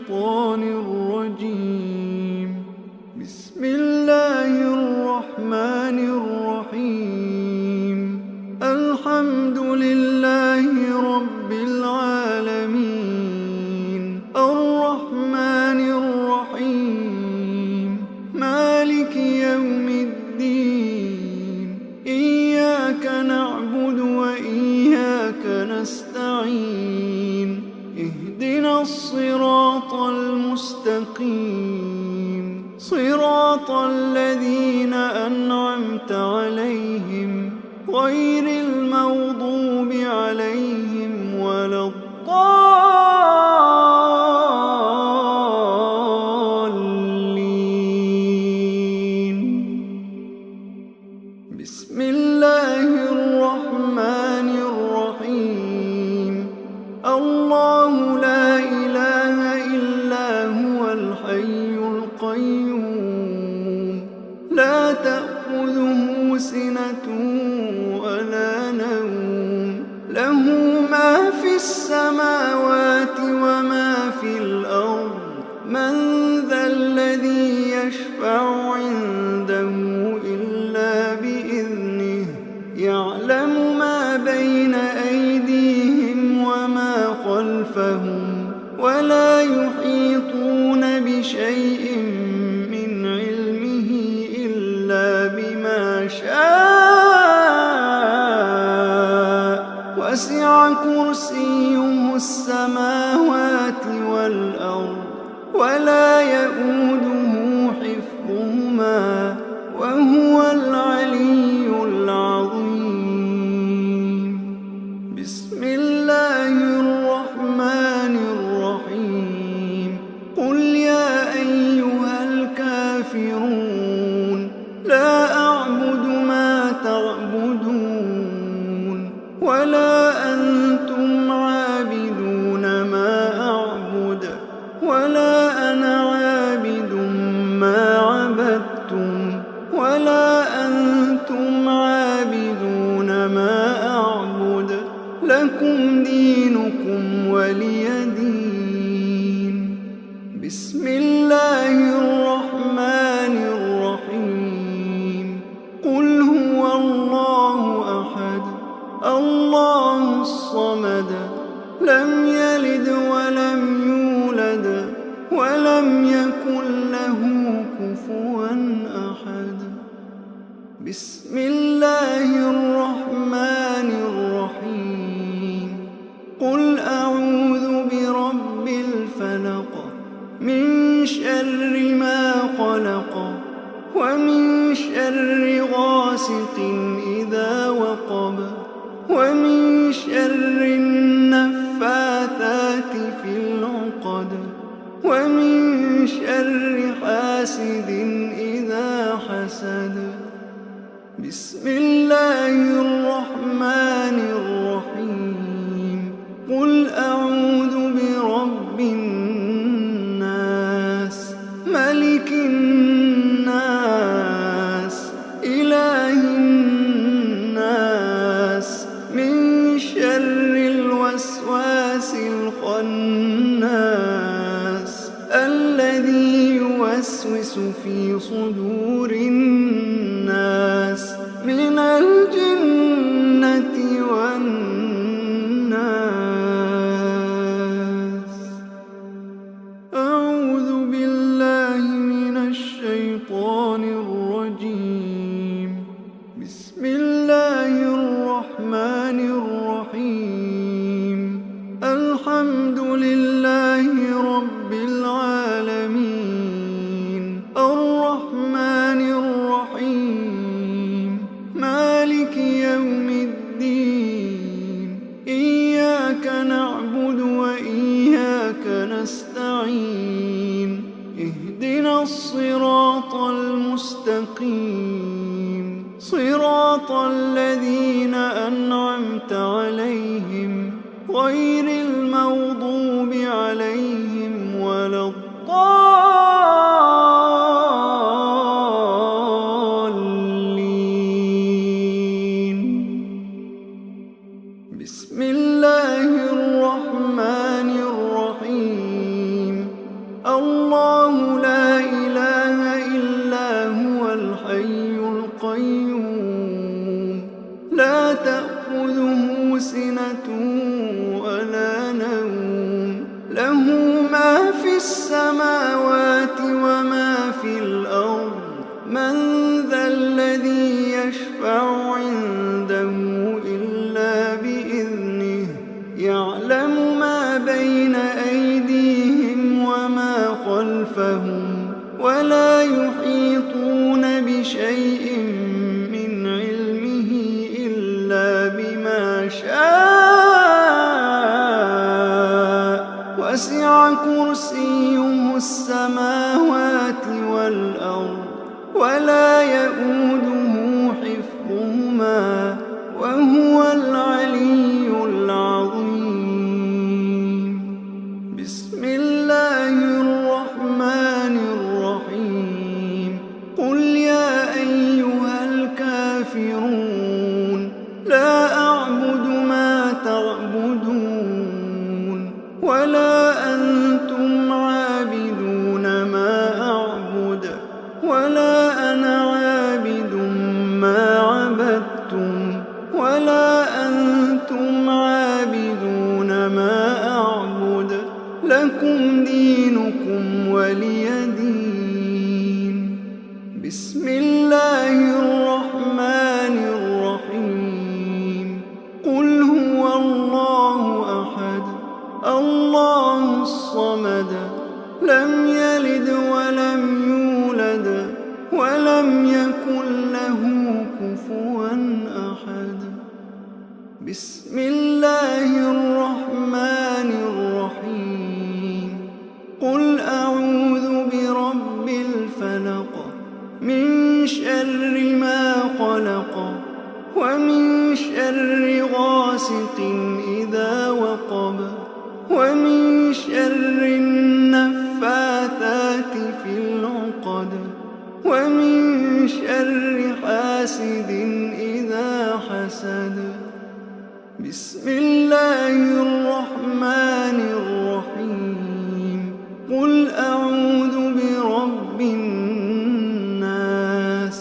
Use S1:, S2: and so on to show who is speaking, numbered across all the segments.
S1: الشيطان الرجيم. بسم الله الرحمن الرحيم. الحمد لله رب العالمين، الرحمن الرحيم، مالك يوم الدين، إياك نعبد وإياك نستعين، اهدنا الصراط المستقيم، صراط الذين أنعمت عليهم غير المغضوب عليهم ولا الضالين. بسم الله الرحمن الرحيم. الله لا إله إلا هو الحي القيوم، لا تأخذه سنة ولا نوم، له ما في السماوات وما في الأرض. من ذا الذي يشفع عنده إلا بإذنه، يعلم ما بين أيديهم وما خلفهم، ولا يحيطون بشيء من علمه إلا بما شاء، وسع كرسيه السماوات والأرض، ولا يئوده حفظهما، وهو العلي العظيم. بسم الله الرحمن الرحيم. قل يا أيها الكافرون لا أعبد ما تعبدون، ولا أنتم عابدون ما أعبد، ولا أنا عابد ما عبدتم، ولا أنتم عابدون ما أعبد، لكم دينكم ولي دين. بسم الله الرحمن الرحيم. قل هو الله أحد، الله الصمد، لم يلد ولم يولد ولم يكن له كفوا أحد. بسم الله الرحمن الرحيم. قل أعوذ برب الفلق، من شر ما خلق، ومن شر غاسق إذا وقب، ومن شر النفاثات في العقد، ومن شر حاسد إذا حسد. بسم الله الرحمن الرحيم. قل أعوذ برب الناس، ملك الناس، إله الناس، من شر الوسواس الخناس، الذي يوسوس في صدور الناس من الجنة والناس. أعوذ بالله من الشيطان الرجيم. بسم الله الرحمن الرحيم. الحمد لله رب العالمين، الرحمن الرحيم، مالك يوم الدين، إياك نعبد وإياك نستعين، اهدنا الصراط المستقيم، صراط الذين أنعمت عليهم غير المغضوب عليهم ولا الضالين. بسم الله الرحمن الرحيم. سِنَةٌ وَلَا نَوْمٌ لَهُ مَا فِي السَّمَاوَاتِ وَمَا فِي الْأَرْضِ مَنْ ذَا الَّذِي يَشْفَعُ عِندَهُ إِلَّا بِإِذْنِهِ يَعْلَمُ مَا بَيْنَ أَيْدِيهِمْ وَمَا خَلْفَهُمْ وَلَا يُحِيطُونَ بِشَيْءٍ مِّنْ عِلْمِهِ إِلَّا بِمَا شَاءَ وَسِعَ كُرْسِيُّهُ السَّمَاوَاتِ وَالْأَرْضَ وَلَا يَئُودُهُ حِفْظُهُمَا وَهُوَ الْعَلِيُّ الْعَظِيمُ. بسم الله الرحمن الرحيم. قل يا أيها الكافرون لا أعبد ما تعبدون ولا أنتم عابدون ما أعبد ولا أنا عابد ما عبدتم ولا أنتم عابدون ما أعبد لكم دينكم ولي دين. بسم الله الرحمن الرحيم. قل هو الله أحد الله الصمد لم يلد ولم يولد ولم يكن له كفوا أحد. بسم الله الرحمن الرحيم. قل أعوذ برب الفلق من شر ما خلق ومن شر غاسق إذا وقب ومن شر النفاثات في العقد ومن شر حاسد إذا حسد. بسم الله الرحمن الرحيم. قل أعوذ برب الناس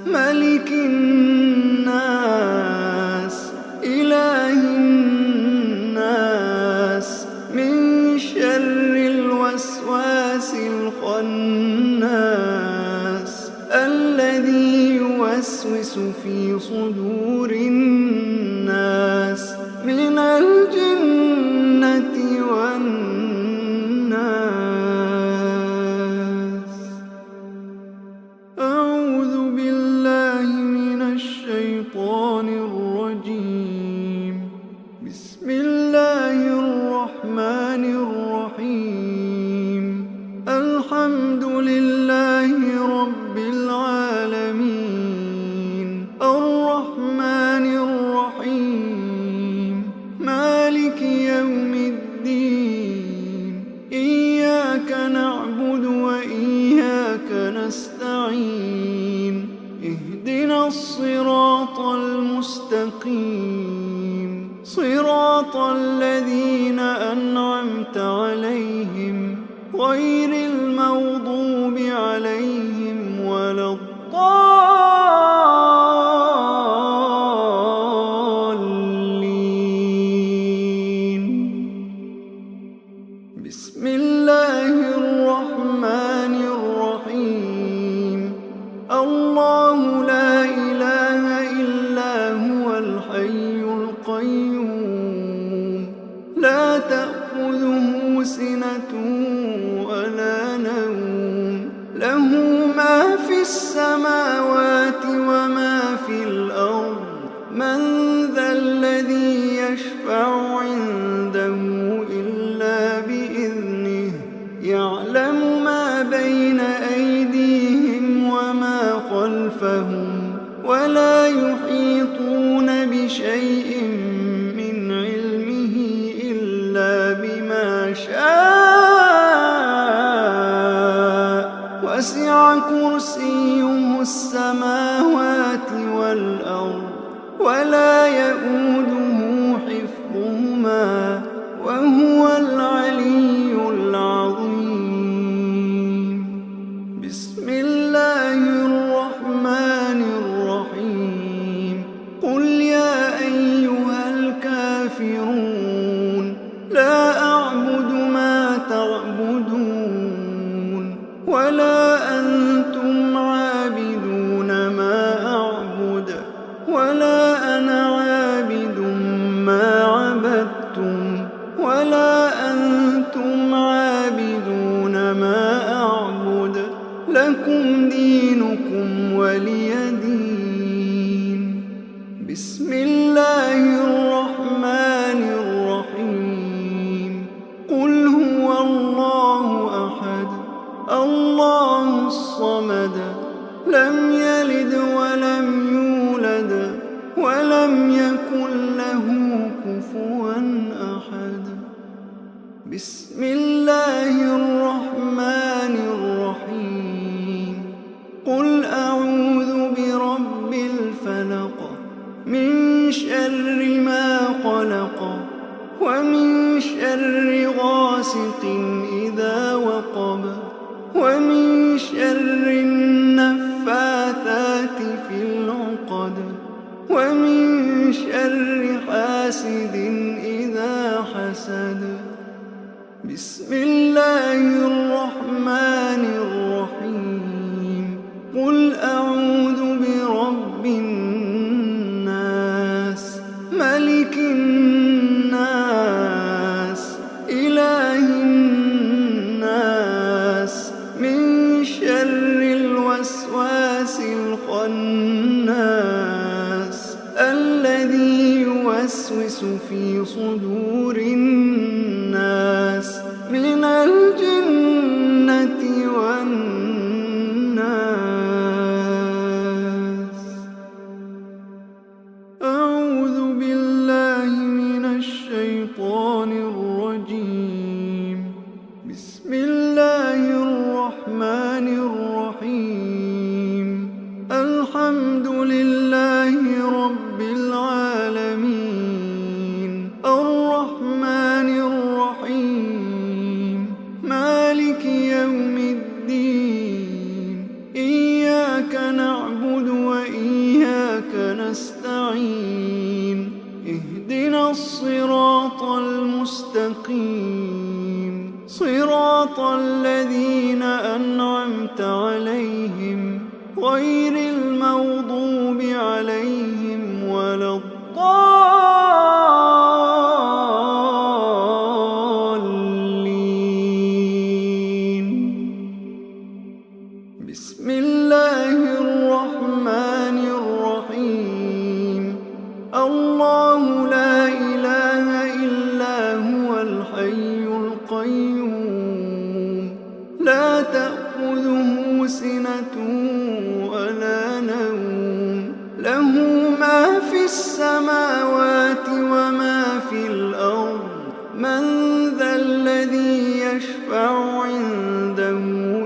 S1: ملك الناس إله الناس من شر الوسواس الخناس الذي يوسوس في صدور الناس من الجنة والناس. أعوذ بالله من الشيطان الرجيم. بسم الله الرحمن الرحيم. الحمد لله رب العالمين الرحمن الرحيم مالك يوم الدين. إياك نعبد وإياك نستعين. اهدنا الصراط المستقيم صراط الذين أنعمت عليهم غير المغضوب عليهم ولا الضالين. بسم الله الرحمن الرحيم. الله لا إله إلا هو الحي القيوم لا تأخذه سنة ولا نوم له ما في السماوات وما في الأرض من ذا الذي يشفع عنده إلا بإذنه يعلم ما بين أيديهم وما خلفهم ولا يحيطون بشيء من علمه إلا بما شاء وسع كرسيه السماوات والأرض ولا يئوده حفظهما وهو العلي العظيم. بسم الله الرحمن الرحيم. قل يا أيها الكافرون بسم الله الرحمن الرحيم قل أعوذ برب الفلق من شر ما خلق ومن شر غاسق إذا وقب ومن شر النفاثات في العقد ومن شر حاسد إذا حسد بسم الله الرحمن الرحيم قل أعوذ برب الناس ملك الناس إله الناس من شر الوسواس الخناس الذي يوسوس في صدور الناس من الجنة والناس أعوذ بالله من الشيطان الرجيم بسم الله الرحمن الرحيم الحمد لله رب العالمين الرحمن الرحيم مالك يوم الدين إياك نعبد وإياك نستعين اهدنا الصراط المستقيم صراط الذين أنعمت عليهم غير المغضوب عليهم ولا الضالين بسم الله الرحمن الرحيم الله لا إله إلا هو الحي القيوم لا تأخذه سنة ولا نوم له ما في السماوات وما في الأرض من ذا الذي يشفع عنده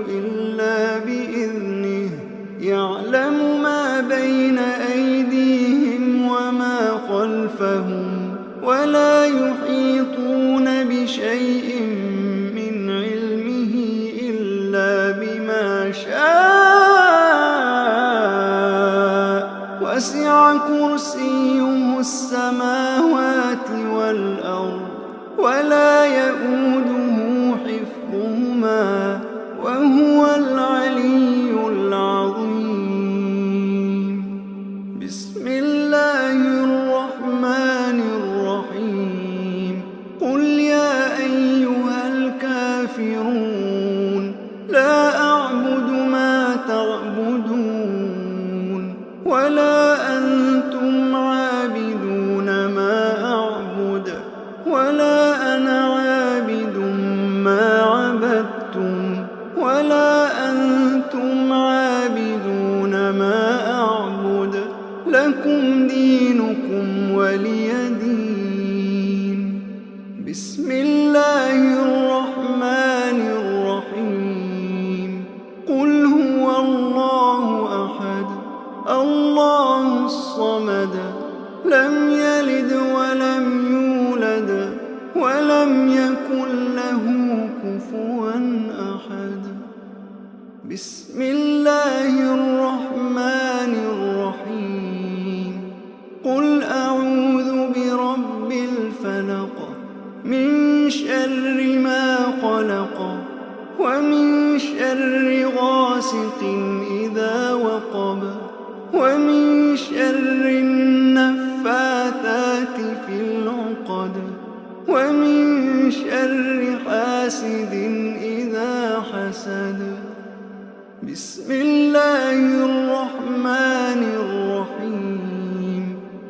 S1: إلا بإذنه يعلم ما بين أيديهم وما خلفهم ولا يحيطون بشيء من علمه إلا بما شاء وسع كرسيه السماوات والأرض ولا يئوده حفظهما وهو العلي العظيم بسم الله الرحمن الرحيم قل يا أيها الكافرون لا أعبد ما تعبدون ولا أنتم عابدون ما أعبد ولا أنا عابد ما عبدتم ولا أنتم عابدون ما أعبد لكم دينكم ولي دين بسم الله الرحمن الرحيم قل هو الله أحد الله الصمد لم يلد ولم يولد ولم يكن له كفوا أحد بسم الله الرحمن الرحيم قل أعوذ برب الفلق من شر ما خلق ومن شر غاسق إذا وقب ومن شر النفاثات في العقد ومن شر حاسد إذا حسد بسم الله الرحمن الرحيم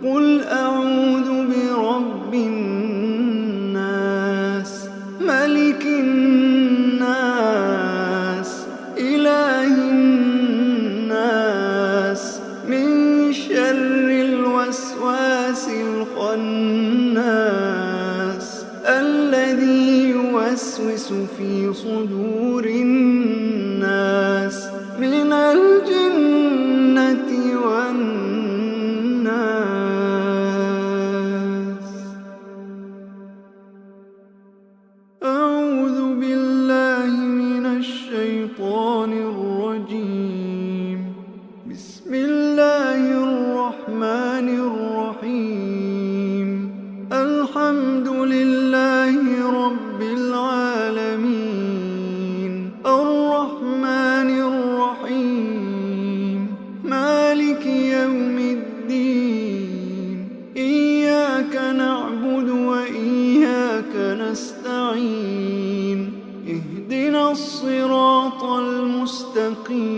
S1: قل أعوذ برب الناس ملك الناس إله الناس من شر الوسواس الخناس الذي يوسوس يوسوس في صدور الناس من الجنة والناس. أعوذ بالله من الشيطان الرجيم. بسم الله الرحمن الرحيم. الحمد لله رب العالمين الرحمن الرحيم مالك يوم الدين إياك نعبد وإياك نستعين اهدنا الصراط المستقيم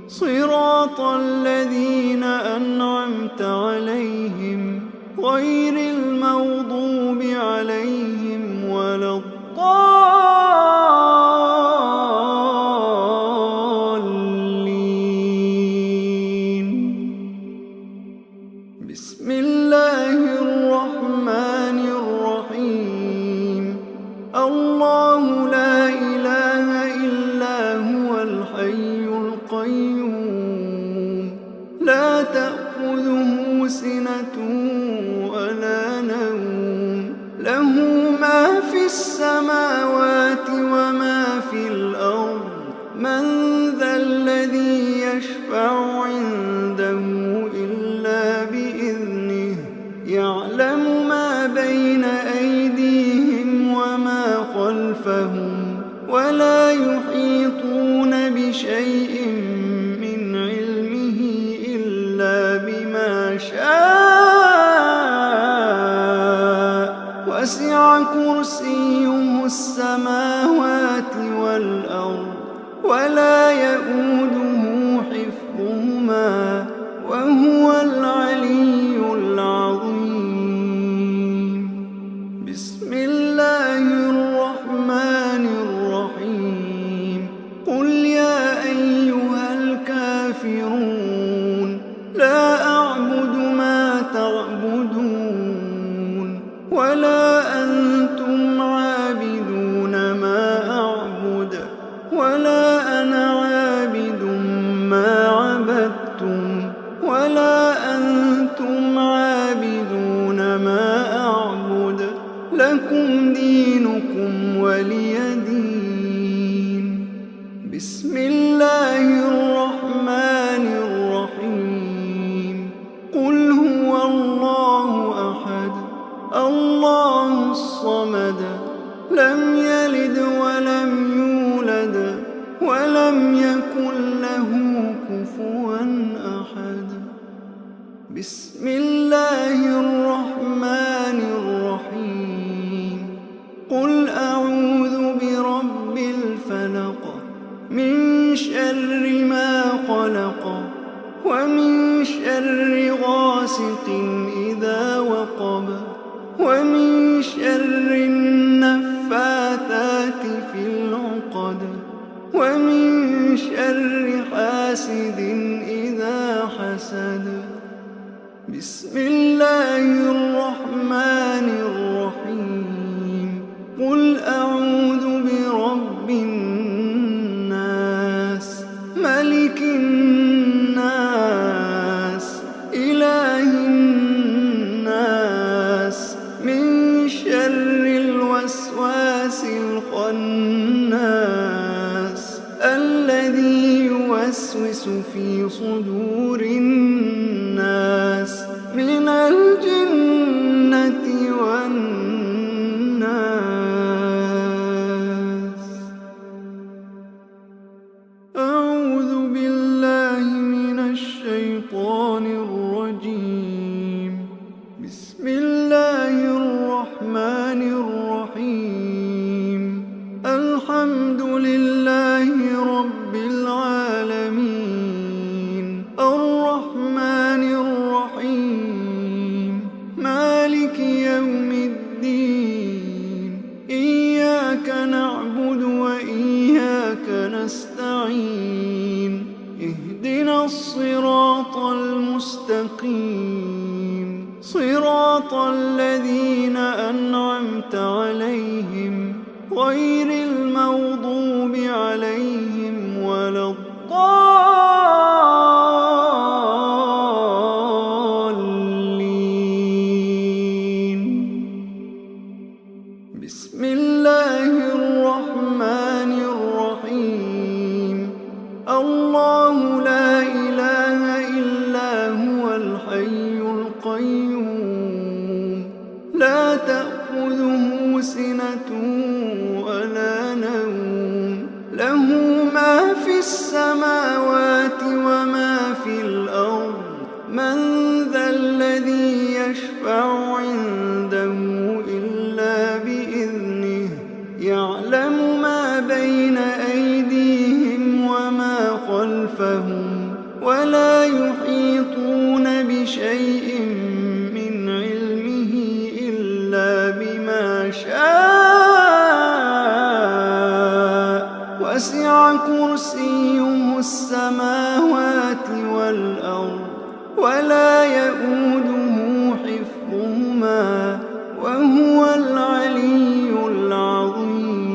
S1: صراط الذين أنعمت عليهم غير المغضوب عليهم ولا الضالين. بسم الله الرحمن الرحيم. الله لا إله إلا هو الحي القيوم لا تأخذه سنة ولا نوم له ما في السماوات وما في الأرض. من ذا الذي يشفع عنده إلا بإذنه يعلم ما بين أيديهم وما خلفهم ولا يحيطون بشيء من علمه إلا بما شاء وسع كرسيه السماوات والأرض ولا يؤوده حفظهما وهو العلي العظيم. بسم الله الرحمن الرحيم. قل يا أيها الكافرون لا أعبد ما تعبدون ولا أنتم عابدون ما أعبد ولا أنا عابد ما عبدتم ولا أنتم عابدون ما أعبد لكم دينكم ولي دين. بسم الله الرحمن الرحيم. قل هو الله أحد الله الصمد لم يلد ولم يولد ولم يكن له كفوا أحد. بسم الله الرحمن الرحيم. قل أعوذ برب الفلق من شر ما خلق ومن شر غاسق إذا وقب ومن شر النفاثات في العقد ومن شر حاسد إذا حسد. بسم الله الرحمن الرحيم. قل أعوذ برب الناس ملك الناس إله الناس من شر الوسواس الخناس الذي يوسوس في صدور الناس من الجنة والناس. أعوذ بالله من الشيطان الرجيم. بسم الله الرحمن الرحيم. الحمد لله رب العالمين الرحمن الرحيم مالك يوم الدين إياك نعبد وإياك نستعين اهدنا الصراط المستقيم صراط الذين أنعمت عليهم غير المغضوب عليهم ولا الضالين. بسم الله الرحمن الرحيم. الله لا إله إلا هو الحي القيوم لا تأخذه سنة ولا نوم له ما في السماوات وما في الأرض من ذا الذي يشفع عنده إلا بإذنه يعلم ما بين أيديهم وما خلفهم ولا يحيطون بشيء من علمه إلا بما شاء وسع كرسيه السماوات والأرض ولا يئوده حفظهما وهو العلي العظيم.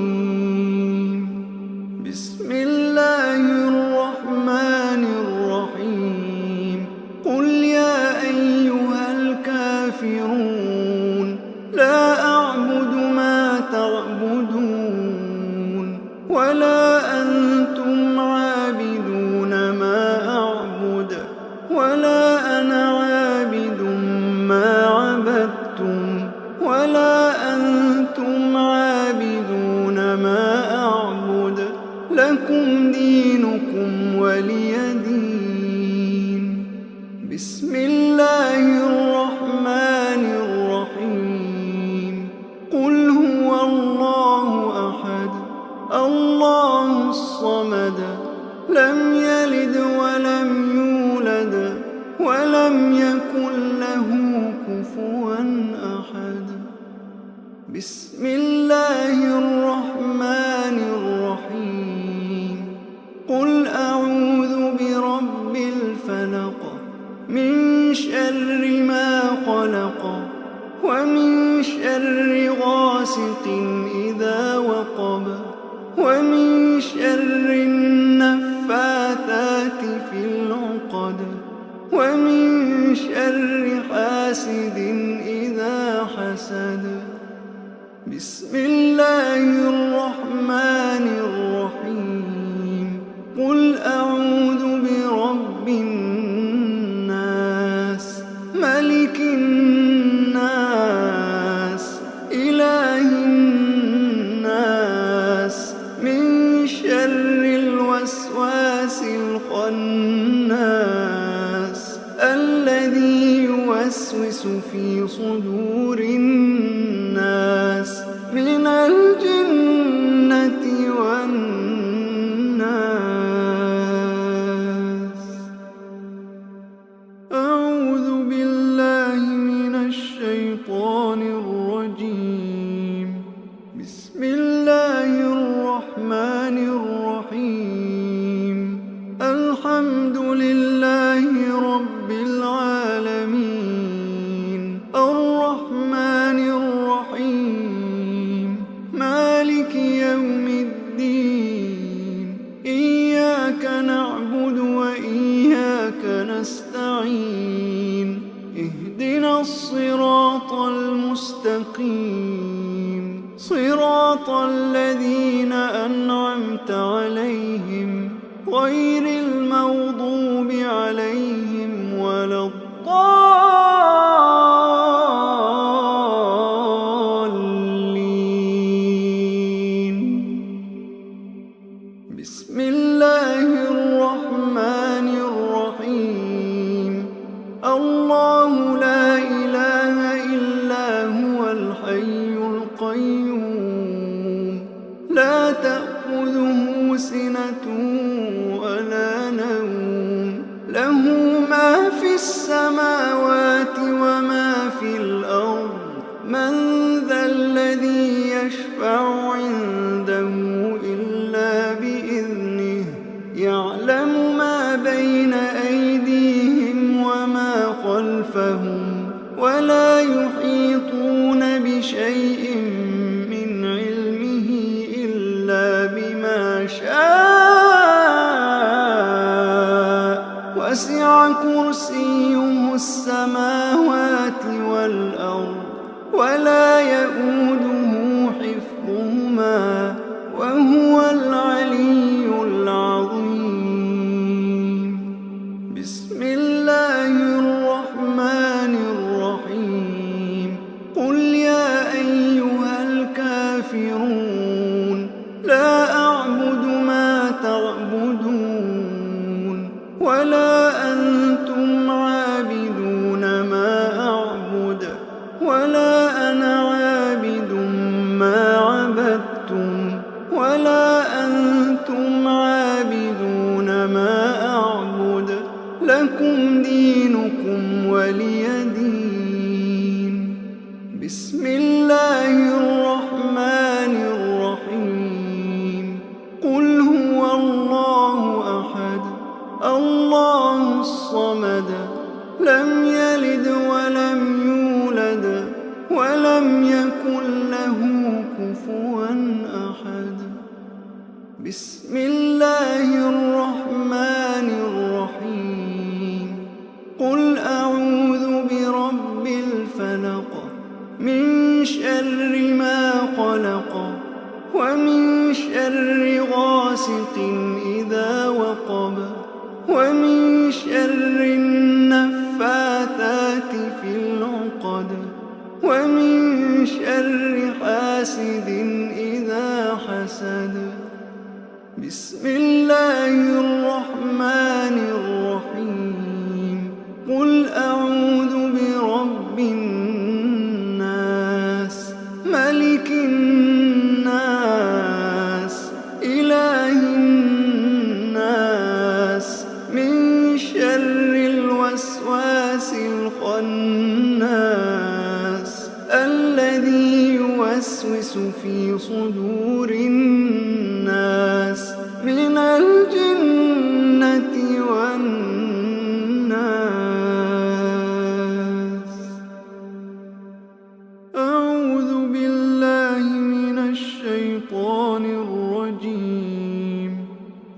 S1: بسم الله الرحمن الرحيم. قل يا أيها الكافرون لا أعبد ما تعبدون ولا أنتم عابدون ما أعبد ولا أنا عابد ما عبدتم ولا أنتم عابدون ما أعبد لكم دينكم ولي دين. بسم الله الرحمن الرحيم. قل هو الله أحد الله الصمد لم يلد ولم يولد ولم يكن له كفوا أحد. بسم الله الرحمن الرحيم. قل أعوذ برب الفلق من شر ما خلق ومن شر غاسق إذا وقب ومن شر النفاثات في العقد ومن شر حاسد إذا حسد. بسم الله الرحمن الرحيم. قل أعوذ برب الناس ملك الناس إله الناس من شر الوسواس الخناس الذي يوسوس في صدور الناس من الجنة والناس. أعوذ بالله من الشيطان الرجيم. بسم الله الرحمن الرحيم. الحمد لله رب العالمين الرحمن الرحيم مالك يوم الدين إياك نعبد وإياك نستعين اهدنا الصراط المستقيم صراط الذين أنعمت عليهم غير المغضوب عليهم ولا الضالين. بسم الله الرحمن الرحيم. الله لا إله إلا هو الحي القيوم لا تأخذه سنة ولا نوم له ما في السماوات وما في الأرض من ذا الذي يشفع عنده إلا بإذنه يعلم ما بين أيديهم وما خلفهم ولا يحيطون بشيء من علمه كرسيه السماوات والأرض ولا يئوده حفظهما وهو العلي العظيم. بسم الله الرحمن الرحيم. قل يا أيها الكافرون لا أعبد ما تعبدون ولا أنتم عابدون ما أعبد ولا أنا عابد ما عبدتم ولا أنتم عابدون ما أعبد لكم دينكم ولي دين. بسم الله الرحمن الرحيم. قل هو الله أحد الله الصمد لم يلد ولم يولد ولم يكن له كفوا أحد. بسم الله الرحمن الرحيم. قل أعوذ برب الفلق من شر ما خلق ومن شر غاسق إذا وقب ومن شر النفاثات في العقد ومن شر حاسد إذا حسد. بسم الله الرحمن الرحيم. قل أعوذ برب الناس ملك الناس إله الناس من شر الوسواس الخناس الذي يوسوس في صدور الناس من الجنة والناس. أعوذ بالله من الشيطان الرجيم.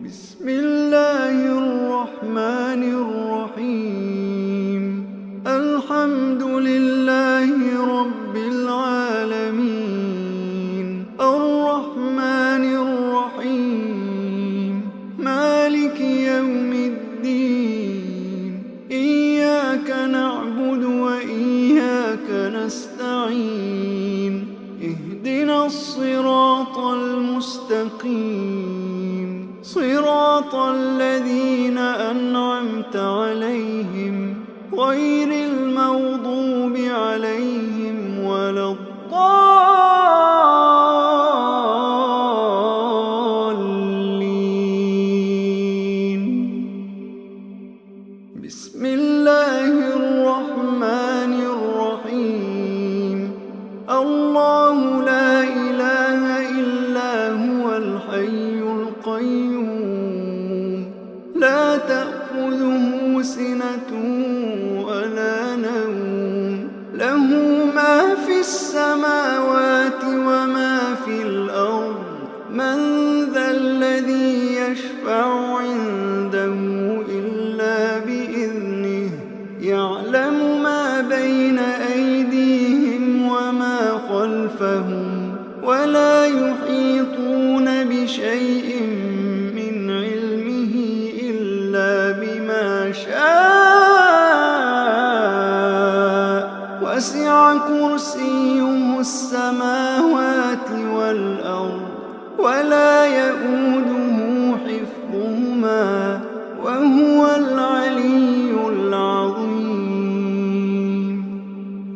S1: بسم الله الرحمن الرحيم. الحمد لله رب العالمين الرحمن الرحيم مالك يوم الدين إياك نعبد وإياك نستعين اهدنا الصراط المستقيم صراط الذين أنعمت عليهم غير المغضوب عليهم ولا الضالين. بسم الله الرحمن الرحيم. الله لا إله إلا هو الحي القيوم لا تأخذه سنة ولا نوم له ما في السماوات وما في الأرض من ذا الذي يشفع عنده إلا بإذنه يعلم ما بين أيديهم وما خلفهم ولا يحيطون بشيء من علمه إلا بما شاء وسع كرسيه السماوات والأرض ولا يئوده حفظهما وهو العلي العظيم.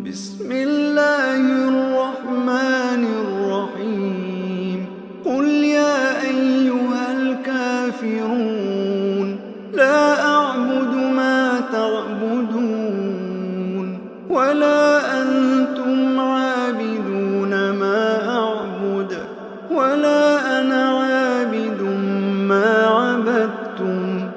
S1: بسم الله الرحمن الرحيم. قل يا أيها الكافرون لا أعبد ما تعبدون ولا أنتم عابدون ما أعبد ولا أنا عابد ما عبدتم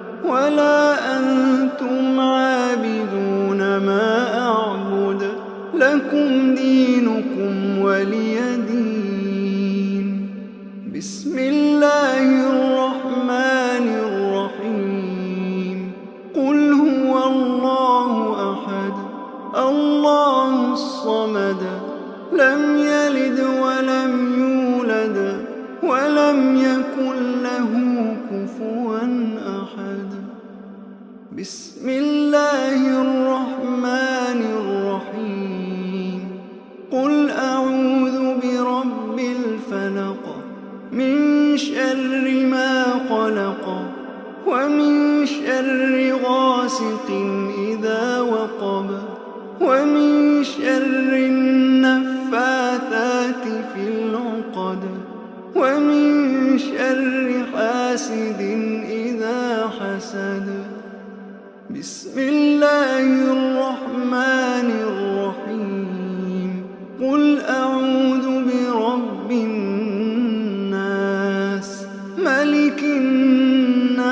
S1: شر ما خلق ومن شر غاسق إذا وقب ومن شر النفاثات في العقد ومن شر حاسد إذا حسد. بسم الله الرحمن الرحيم. قل أعوذ برب الناس ملك الناس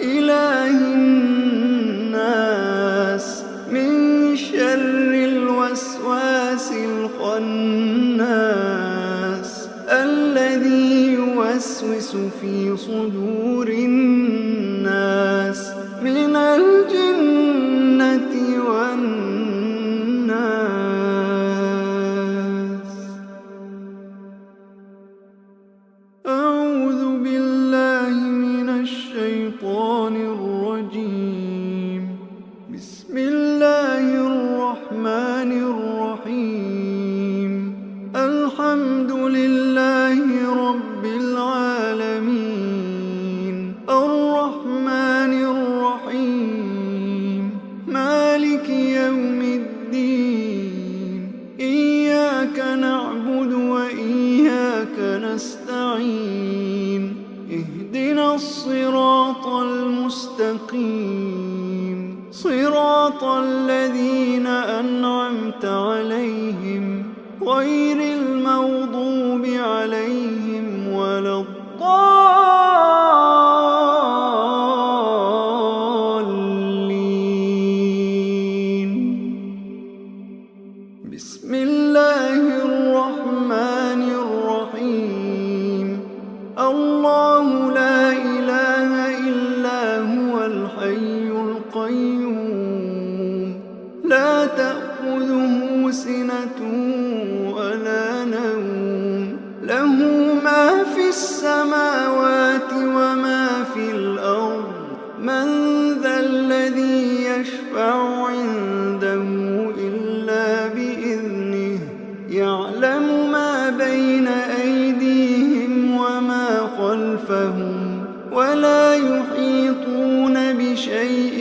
S1: إله الناس من شر الوسواس الخناس الذي يوسوس في صدور الناس من الجنة والناس. أعوذ بالله من الشيطان الرجيم. بسم الله الرحمن الرحيم. الحمد لله رب العالمين الرحمن الرحيم مالك يوم الدين إياك نعبد وإياك نستعين اهدنا الصراط المستقيم صراط الذين أنعمت عليهم غير المغضوب عليهم ولا الضالين. بسم الله الرحمن الرحيم. الله لا إله إلا هو الحي القيوم لا تأخذه سنة ولا نوم له ما في السماوات وما في الأرض. من ذا الذي يشفع عنده إلا بإذنه يعلم ما بين أيديهم وما خلفهم ولا يحيطون بشيء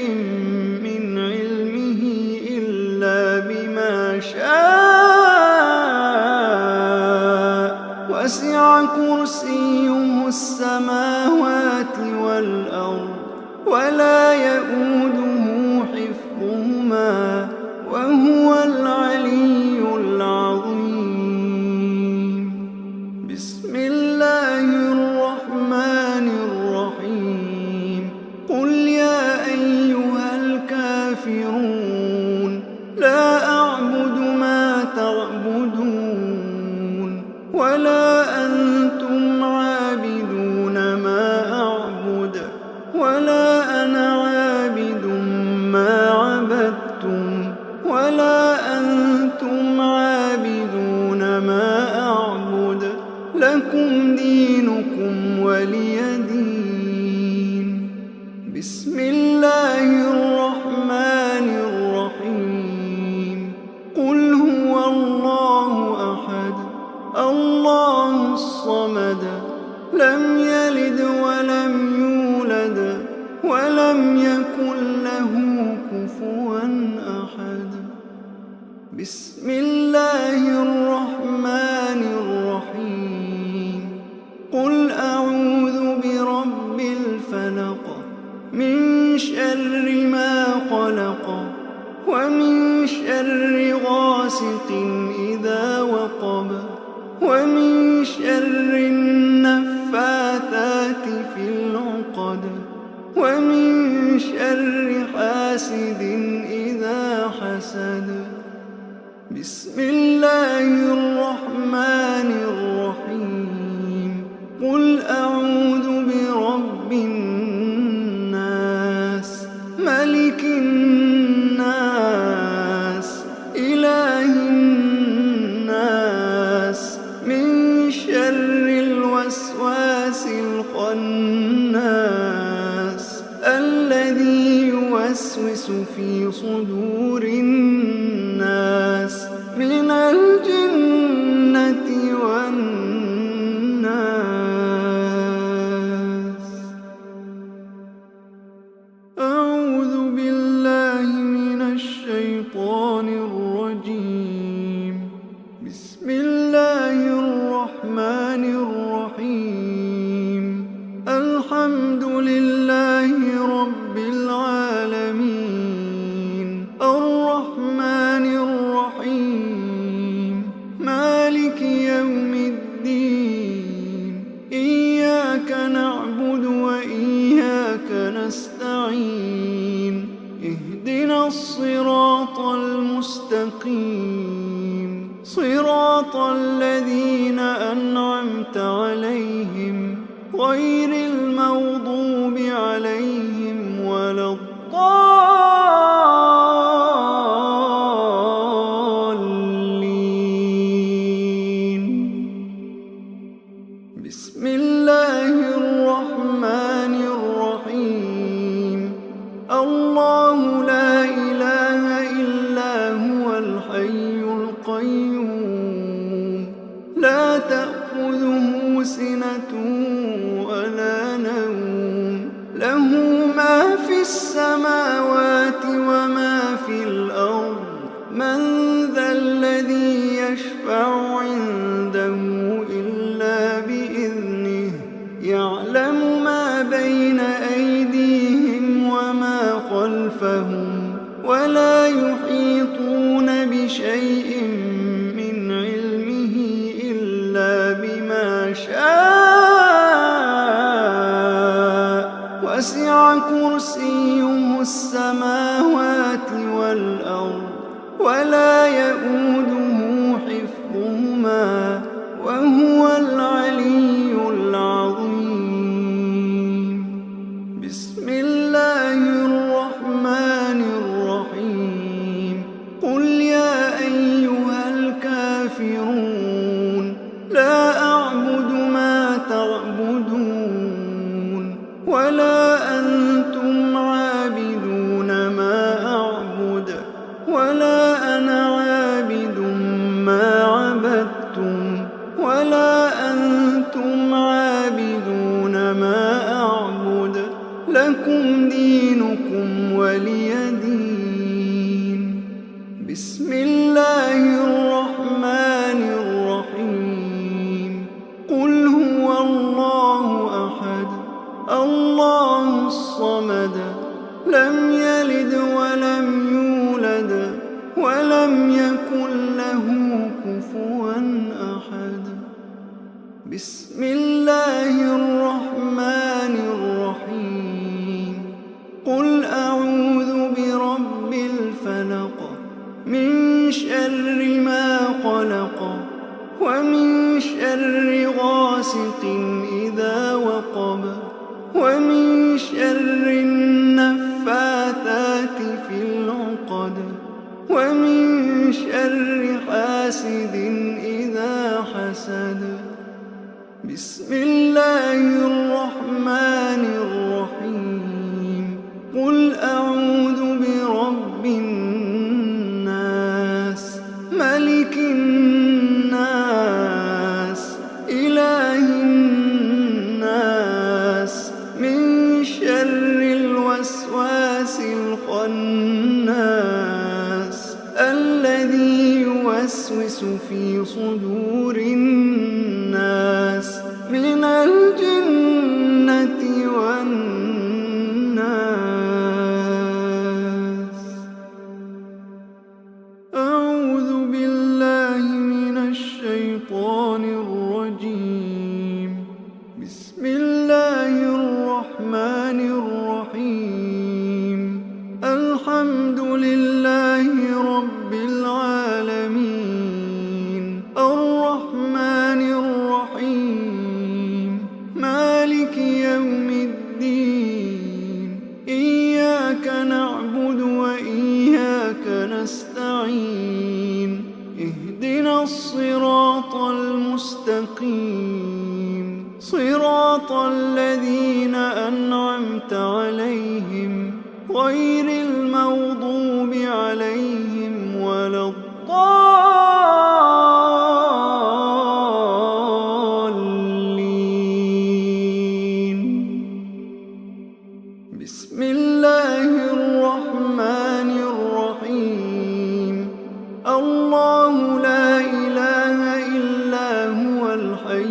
S1: من علمه إلا بما شاء وسع كرسيه السماوات والأرض ولا يئوده حفظهما وهو العلي العظيم. بسم الله الرحمن الرحيم. قل يا أيها الكافرون لا أعبد ما تعبدون ولا أنتم عابدون ما أعبد ولا أنا عابد ما عبدتم ولا أنتم عابدون ما أعبد لكم دينكم ولي دين. بسم الله الرحمن الرحيم. قل هو الله أحد الله الصمد لم يلد ولم يولد ولم يكن له كفوا أحد. بسم الله الرحمن الرحيم. قل أعوذ برب الفلق من شر ما خلق ومن شر غاسق إذا وقب ومن شر النفاثات في العقد ومن شر حاسد إذا حسد. بسم الله الرحمن الرحيم. قل أعوذ برب الناس ملك الناس إله الناس من شر الوسواس الخناس الذي الرحمن الرحيم الحمد لله رب العالمين الرحمن الرحيم مالك يوم الدين إياك نعبد وإياك نستعين اهدنا الصراط المستقيم صراط الذين أنعمت عليهم غير المغضوب عليهم ولا الضالين. بسم الله الرحمن الرحيم الله لا إله إلا هو الحي القيوم لا تأخذه سنة ولا نوم له ما في السماوات وما في الأرض من ذا الذي يشفع عنده إلا بإذنه يعلم ما بين أيديهم وما خلفهم ولا يحيطون بشيء من علمه إلا بما شاء وسع كرسيه السماوات والأرض ولا يؤوده حفظهما وهو العلي العظيم. بسم الله الرحمن الرحيم قل يا أيها الكافرون لا أعبد ما تعبدون ولا أنتم عابدون ما أعبد ولا أنا عابد ما عبدتم ولا أنتم عابدون ما أعبد لكم دينكم ولي دين. بسم الله الرحمن الرحيم قل هو الله أحد الله الصمد لم يلد ولم يولد ولم يكن له كفوا أحد. بسم الله الرحمن الرحيم قل أعوذ برب الفلق من شر ما خلق ومن شر غاسق إذا وقب ومن شر النفاثات في العقد ومن شر حاسد إذا حسد. بسم الله الرحمن الرحيم قل أعوذ برب الناس ملك الناس إله الناس من شر الوسواس الخناس الذي يوسوس في صدور الناس من الجنة والناس. أعوذ بالله من الشيطان الرجيم بسم الله الرحمن الرحيم الحمد لله رب العالمين الرحمن الرحيم مالك يوم الدين إياك نعبد وإياك نستعين اهدنا الصراط المستقيم صراط الذين أنعمت عليهم غير المغضوب عليهم ولا الضالين. بسم الله الرحمن الرحيم الله لا إله إلا هو الحي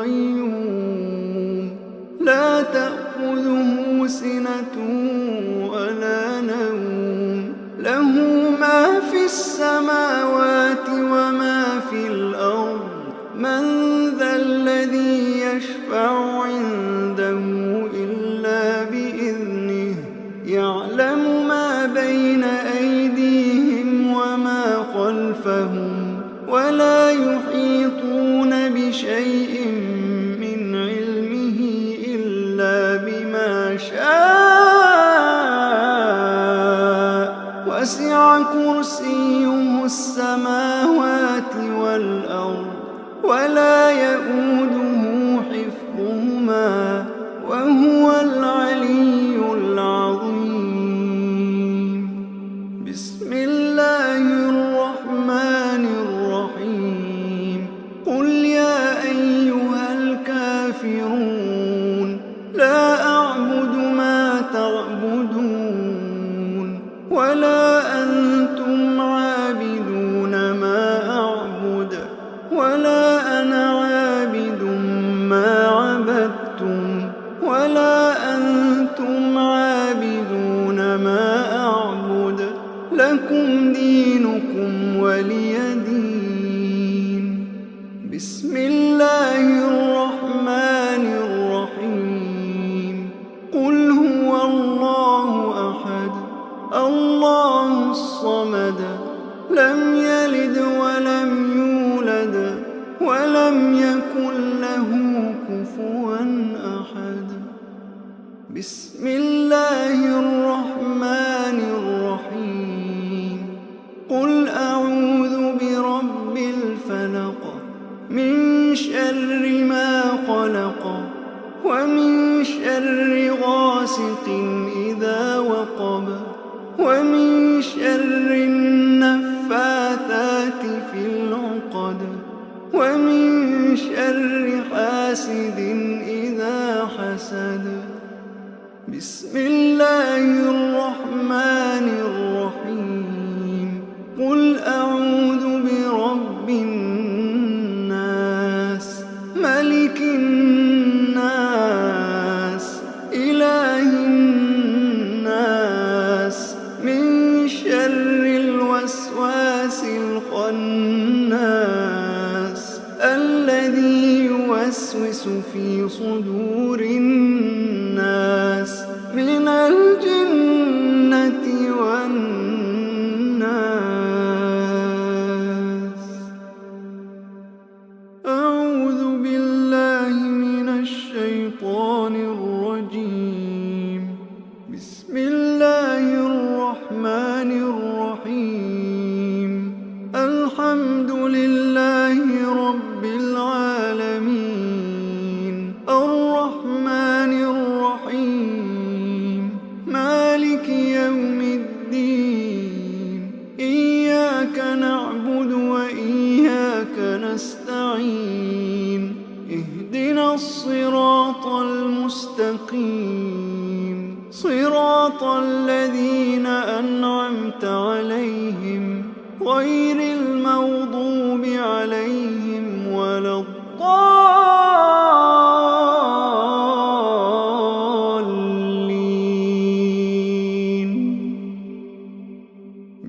S1: القيوم لا تأخذه سنة ولا نوم له ما في السماوات وما في الأرض من ذا الذي يشفع عنده إلا بإذنه يعلم ما بين أيديهم وما خلفهم ولا يحيطون بشيء من علمه إلا بما شاء وسع كرسيه السماوات والأرض ولا يئوده حفظهما وهو العلي العظيم. بسم الله الرحمن الرحيم قل يا أيها الكافرون لا أعبد ما تعبدون ولا أنتم عابدون ما أعبد ولا أنا عابد ما عبدتم ولا أنتم عابدون ما أعبد لكم دينكم ولي دين. بسم الله الرحمن الرحيم قل هو الله أحد الله الصمد لم يلد ولم يولد ولم يكن له كفوا أحد. بسم الله الرحمن الرحيم قل أعوذ برب الفلق من شر ما خلق ومن شر غاسق إذا وقب ومن شر النفاثات في العقد ومن شر حاسد إذا حسد. بسم الله الرحمن الرحيم قل أعوذ برب الناس ملك الناس إله الناس من شر الوسواس الخناس الذي يوسوس في صدور الناس من الجنة والناس. أعوذ بالله من الشيطان الرجيم. بسم الله الرحمن الرحيم الحمد لله رب العالمين الرحمن الرحيم مالك يوم الدين إياك نعبد وإياك نستعين اهدنا الصراط المستقيم صراط الذين أنعمت عليهم غير المغضوب عليهم ولا الضالين.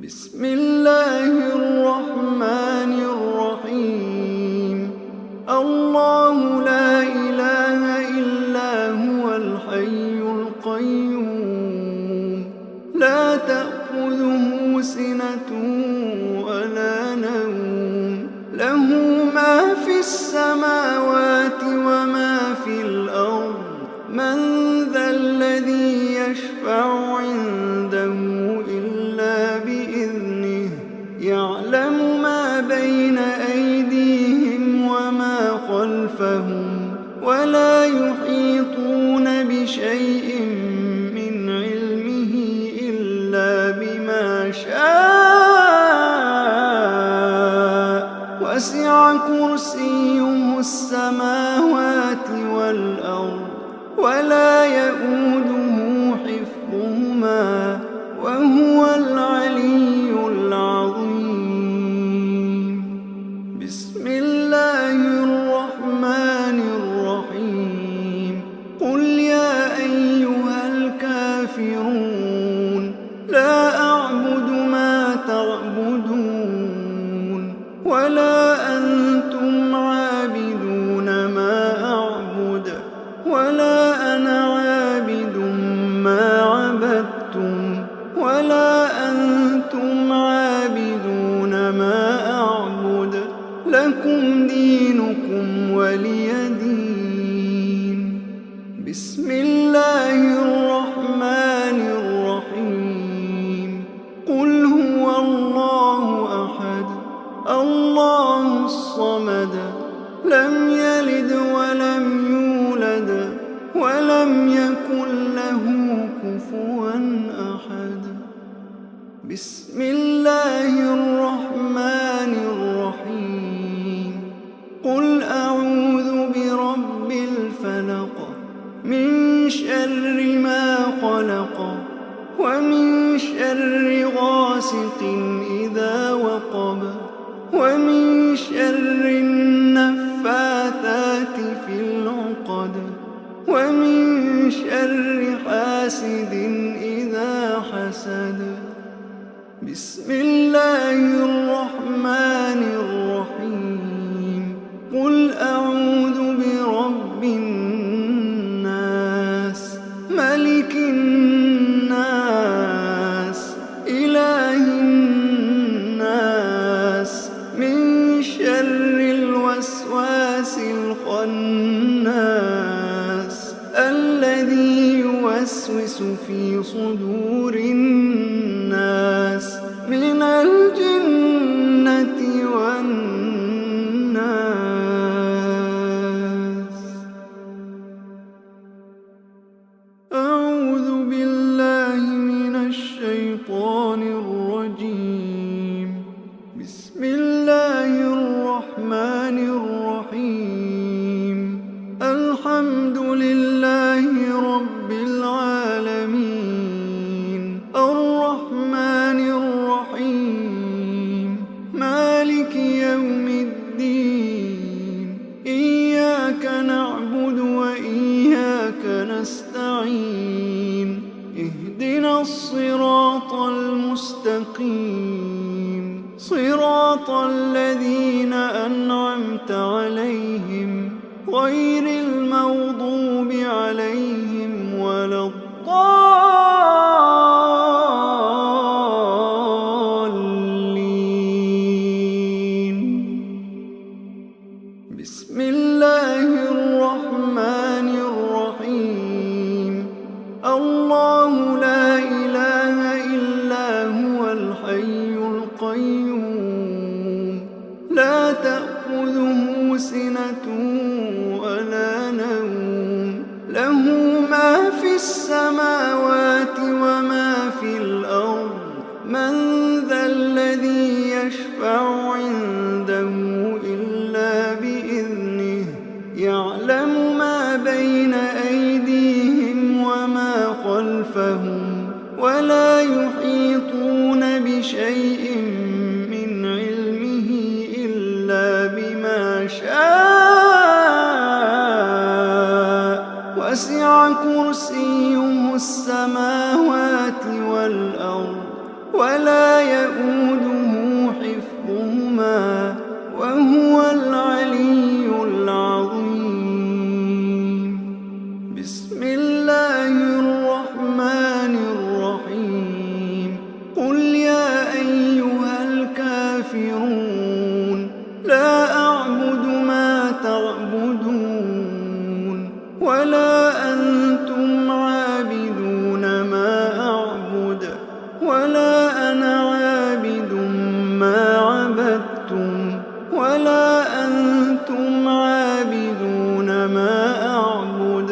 S1: بسم الله الرحمن الرحيم الله لا إله إلا هو الحي القيوم لا تأخذه سنة ولا نوم له ما في السماوات وما في الأرض من ذا الذي يشفع عنده إلا بإذنه يعلم ما بين أيديهم وما خلفهم ولا يحيطون بشيء من علمه إلا بما شاء وسع كرسيه السماوات والأرض ولا يئوده حفظهما وهو العلي العظيم. بسم الله الرحمن الرحيم لكم دينكم ولي دين. بسم الله الرحمن الرحيم. قل هو الله أحد الله الصمد لم يلد ولم يولد ولم يكن له كفوا أحد. بسم الله الرحمن الرحيم. قل أعوذ برب الفلق من شر ما خلق ومن شر غاسق إذا وقب ومن شر النفاثات في العقد ومن شر حاسد إذا حسد. بسم الله الرحمن الرحيم. قل أعوذ برب الناس ملك الناس إله الناس من شر الوسواس الخناس الذي يوسوس في صدور الناس من الجنة والناس. أعوذ بالله من الشيطان الرجيم. بسم الله الرحمن الرحيم. الحمد لله رب العالمين الرحمن الرحيم مالك يوم الدين. إياك نعبد وإياك نستعين. اهدنا الصراط المستقيم صراط الذين أنعمت عليهم غير المغضوب عليهم ولا الضالين. بسم الله الرحمن الرحيم. الله لا إله إلا هو الحي القيوم لا تأخذه سنة ولا نوم له ما في السماوات وما في الأرض. من ذا الذي يشفع عنده إلا بإذنه. يعلم ما بين أيديهم وما خلفهم ولا يحيطون بشيء من علمه إلا بما شاء. وسع كرسيه السماوات والأرض ولا يئوده حفظهما وهو العلي العظيم. بسم الله الرحمن الرحيم. قل يا أيها الكافرون لا أعبد ما تعبدون ولا أنتم عابدون ما أعبد ولا أنا عابد ما عبدتم ولا أنتم عابدون ما أعبد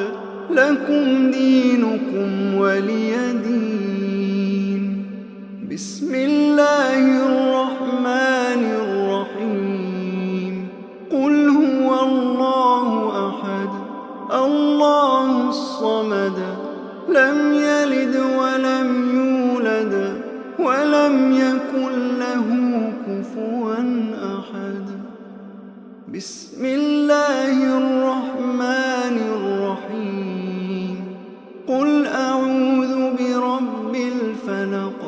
S1: لكم دينكم ولي دين. بسم الله الرحمن الرحيم. قل هو الله أحد الله الصمد لم يلد ولم يولد ولم يكن له كفوا أحد. بسم الله الرحمن الرحيم. قل أعوذ برب الفلق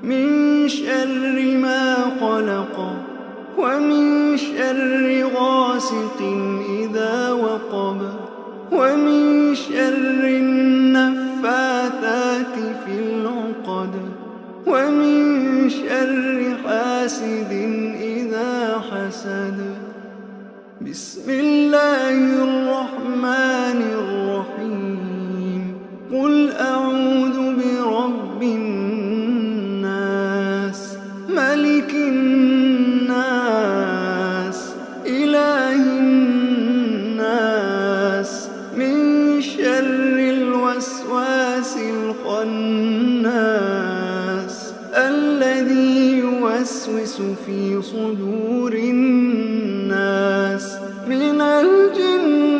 S1: من شر ما خلق ومن شر غاسق إذا وقب ومن شر النفاثات في العقد ومن شر حاسد إذا حسد. بسم الله الرحمن الرحيم قل أعوذ برب الناس ملك الناس إله الناس من شر الوسواس الخناس الذي يوسوس في صدور الناس من الجنة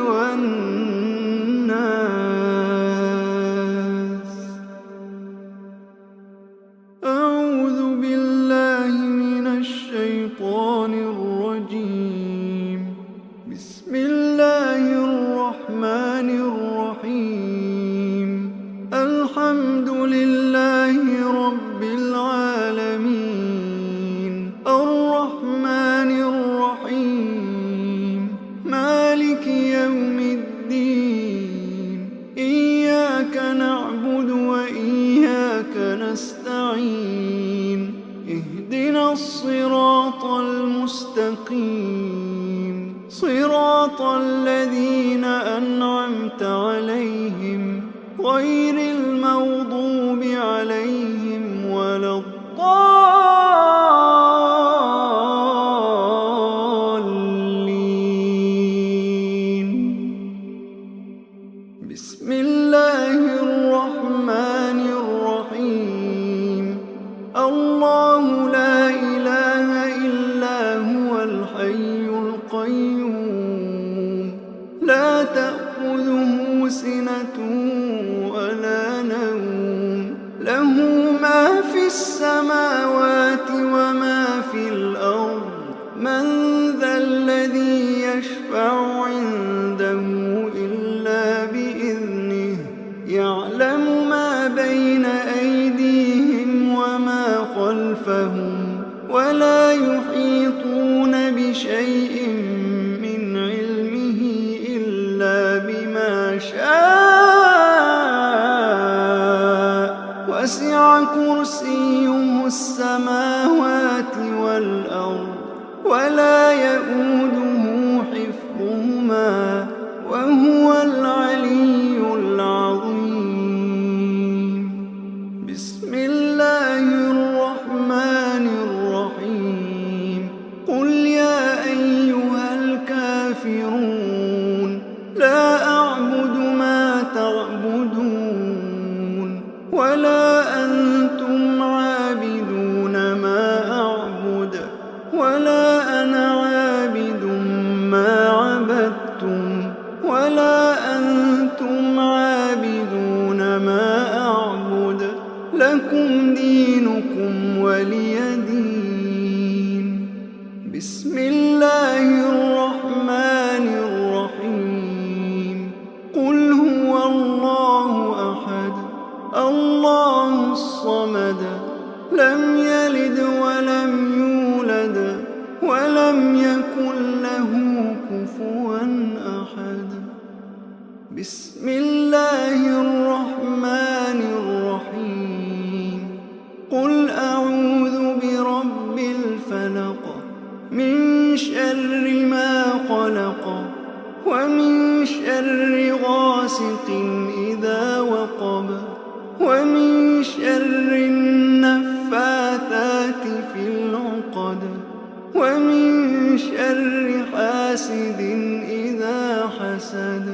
S1: والناس. أعوذ بالله من الشيطان الرجيم. بسم الله الرحمن الرحيم. الحمد لله رب العالمين الرحمن الرحيم مالك يوم الدين إياك نعبد وإياك نستعين اهدنا الصراط المستقيم صراط الذين أنعمت عليهم غير المغضوب عليهم ولا الضالين. بسم الله الرحمن الرحيم. الله لا إله إلا هو الحي القيوم لا تأخذه سنة ولا نوم له ما في السماوات وما في الأرض من ذا الذي يشفع عنده إلا بإذنه يعلم ما بين أيديهم وما خلفهم ولا يحيطون بشيء من علمه إلا بما شاء وسع كرسيه السماوات والأرض ولا يئوده حفظهما وهو العلي العظيم. بسم الله الرحمن الرحيم. قل يا أيها الكافرون لا أعبد ما تعبدون ولا أنتم عابدون ما أعبد ولا أنا عابد ما عبدتم ولا أنتم عابدون ما أعبد لكم دينكم ولي دين. بسم الله الرحمن الرحيم. قل هو الله أحد الله الصمد لم يلد ولم يولد ولم يكن له كفوا أحد. بسم الله الرحمن الرحيم. قل أعوذ برب الفلق من شر ما خلق ومن شر غاسق إذا وقب ومن شر النفاثات في العقد ومن شر حاسد إذا حسد.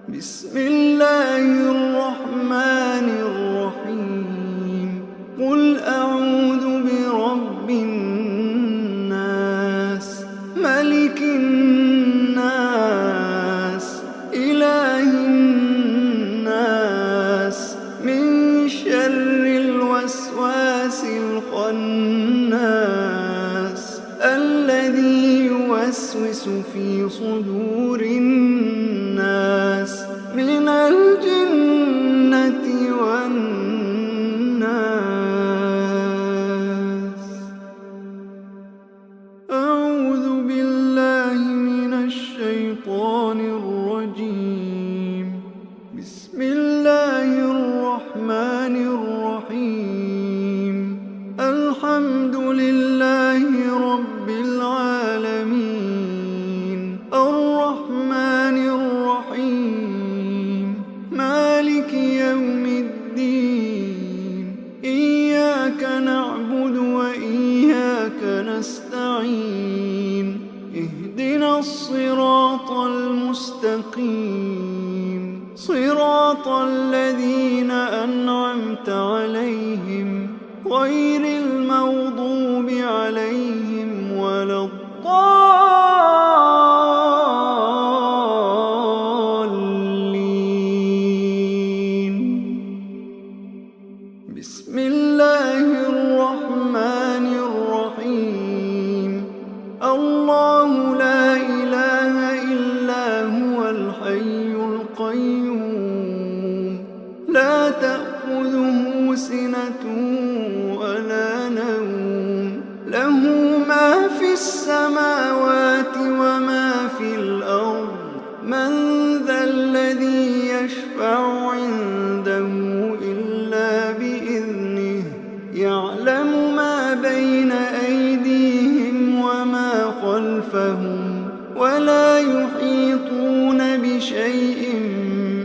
S1: بسم الله الرحمن الرحيم. قل أعوذ برب الناس ملك الناس إله الناس من شر الوسواس الخناس الذي يوسوس في صدور الناس من الجنة والناس. أعوذ بالله من الشيطان الرجيم. بسم الله الرحمن الرحيم. الحمد لله رب العالمين الصراط المستقيم صراط الذين أنعمت عليهم غير المغضوب عليهم ولا الضالين. بسم الله الرحمن الرحيم. الله لا إله إلا هو الحي القيوم لا تأخذه سنة ولا نوم له ما في السماوات وما في الأرض من ذا الذي يشفع عنده إلا بإذنه يعلم ما بين أيديهم وما خلفهم ولا يحيطون بشيء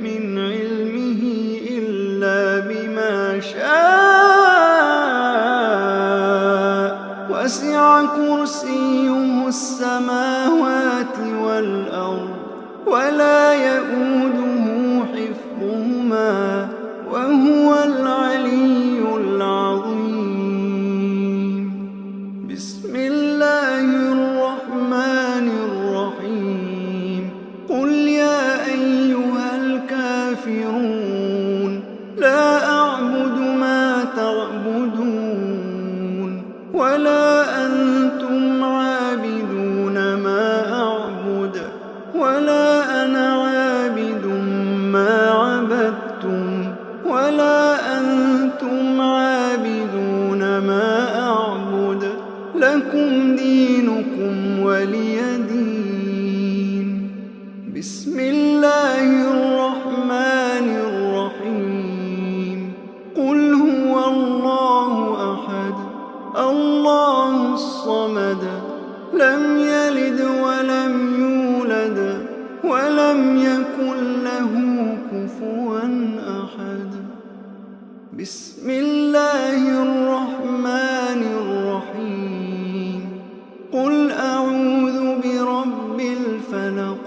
S1: من علمه إلا بما شاء وسع كرسيه السماوات والأرض ولا يئوده حفظهما وهو العلي العظيم. بسم الله الرحمن الرحيم. قل يا أيها الكافرون لا أعبد ما تعبدون ولا أنتم عابدون ما أعبد ولا أنا عابد ما عبدتم ولا أنتم عابدون ما أعبد لكم دينكم ولي دين. بسم الله الرحمن الرحيم. قل هو الله أحد الله الصمد لم يلد ولم يولد ولم يكن له كفوا أحد. بسم الله الرحمن الرحيم. قل أعوذ برب الفلق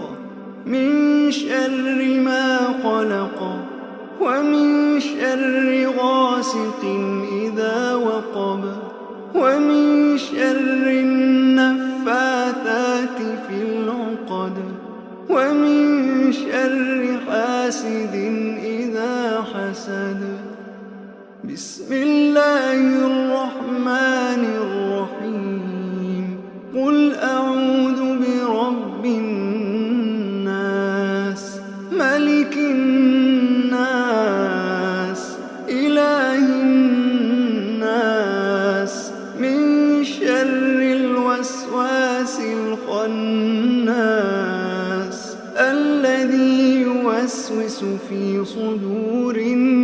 S1: من شر ما خلق ومن شر غاسق إذا وقب ومن شر النفاثات في العقد ومن شر حاسد إذا حسد. بسم الله الرحمن الرحيم. قل أعوذ برب الناس ملك الناس إله الناس من شر الوسواس الخناس الذي يوسوس في صدور الناس